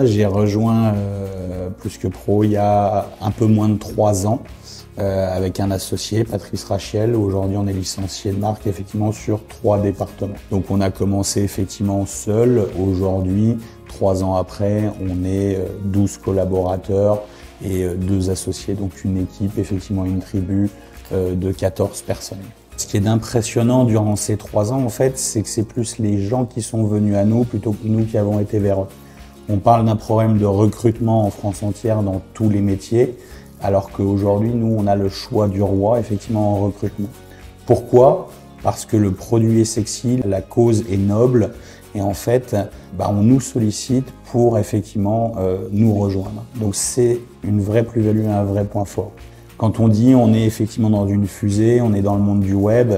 J'ai rejoint Plus que Pro il y a un peu moins de 3 ans avec un associé, Patrice Rachiel. Aujourd'hui, on est licencié de marque effectivement sur 3 départements. Donc on a commencé effectivement seul. Aujourd'hui, 3 ans après, on est 12 collaborateurs et 2 associés, donc une équipe, effectivement une tribu de 14 personnes. Ce qui est impressionnant durant ces 3 ans, en fait, c'est que c'est plus les gens qui sont venus à nous plutôt que nous qui avons été vers eux. On parle d'un problème de recrutement en France entière dans tous les métiers, alors qu'aujourd'hui, nous, on a le choix du roi, effectivement, en recrutement. Pourquoi? Parce que le produit est sexy, la cause est noble, et en fait, on nous sollicite pour, effectivement, nous rejoindre. Donc, c'est une vraie plus-value et un vrai point fort. Quand on dit on est effectivement dans une fusée, on est dans le monde du web,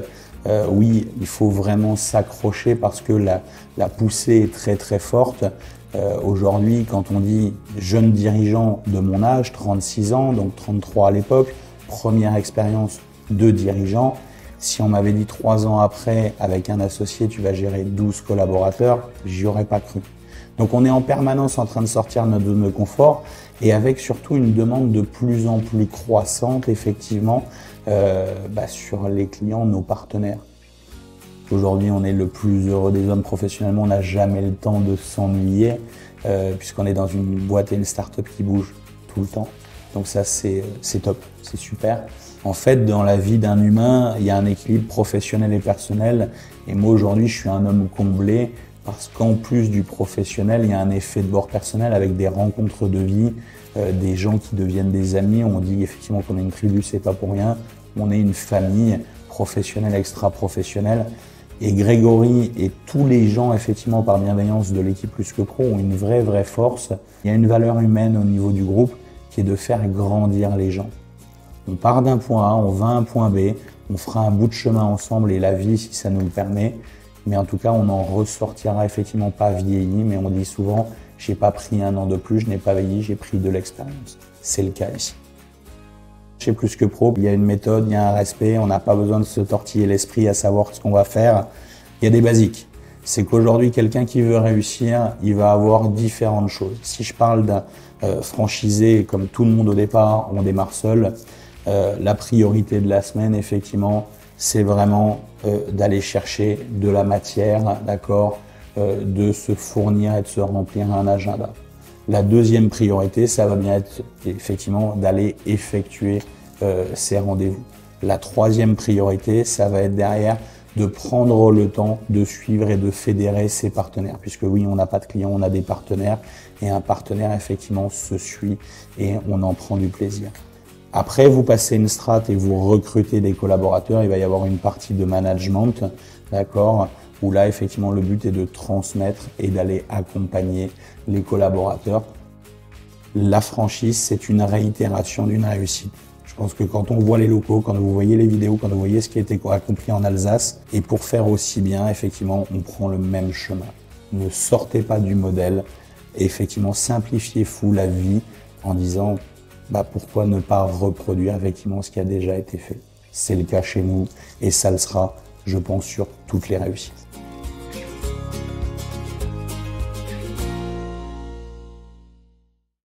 oui, il faut vraiment s'accrocher parce que la poussée est très très forte. Aujourd'hui, quand on dit jeune dirigeant de mon âge, 36 ans, donc 33 à l'époque, première expérience de dirigeant, si on m'avait dit 3 ans après, avec un associé, tu vas gérer 12 collaborateurs, j'y aurais pas cru. Donc on est en permanence en train de sortir de notre zone de confort et avec surtout une demande de plus en plus croissante, effectivement, sur les clients, nos partenaires. Aujourd'hui, on est le plus heureux des hommes professionnellement, on n'a jamais le temps de s'ennuyer, puisqu'on est dans une boîte et une start-up qui bouge tout le temps. Donc ça, c'est top, c'est super. En fait, dans la vie d'un humain, il y a un équilibre professionnel et personnel. Et moi, aujourd'hui, je suis un homme comblé parce qu'en plus du professionnel, il y a un effet de bord personnel avec des rencontres de vie, des gens qui deviennent des amis. On dit effectivement qu'on est une tribu, c'est pas pour rien. On est une famille professionnelle, extra-professionnelle. Et Grégory et tous les gens, effectivement, par bienveillance de l'équipe Plus que Pro, ont une vraie force. Il y a une valeur humaine au niveau du groupe qui est de faire grandir les gens. On part d'un point A, on va à un point B, on fera un bout de chemin ensemble et la vie, si ça nous le permet. Mais en tout cas, on en ressortira effectivement pas vieilli, mais on dit souvent, j'ai pas pris 1 an de plus, je n'ai pas vieilli, j'ai pris de l'expérience. C'est le cas ici. Chez Plus que Pro, il y a une méthode, il y a un respect, on n'a pas besoin de se tortiller l'esprit à savoir ce qu'on va faire. Il y a des basiques. C'est qu'aujourd'hui, quelqu'un qui veut réussir, il va avoir différentes choses. Si je parle d'un franchisé, comme tout le monde au départ, on démarre seul, la priorité de la semaine, effectivement, c'est vraiment d'aller chercher de la matière, d'accord, de se fournir et de se remplir un agenda. La deuxième priorité, ça va bien être effectivement d'aller effectuer ces rendez-vous. La troisième priorité, ça va être derrière de prendre le temps de suivre et de fédérer ses partenaires. Puisque oui, on n'a pas de clients, on a des partenaires. Et un partenaire, effectivement, se suit et on en prend du plaisir. Après, vous passez une strate et vous recrutez des collaborateurs. Il va y avoir une partie de management, d'accord, où là, effectivement, le but est de transmettre et d'aller accompagner les collaborateurs. La franchise, c'est une réitération d'une réussite. Je pense que quand on voit les locaux, quand vous voyez les vidéos, quand vous voyez ce qui a été accompli en Alsace, et pour faire aussi bien, effectivement, on prend le même chemin. Ne sortez pas du modèle et effectivement, simplifiez-vous la vie en disant pourquoi ne pas reproduire effectivement ce qui a déjà été fait. C'est le cas chez nous et ça le sera, je pense, sur toutes les réussites.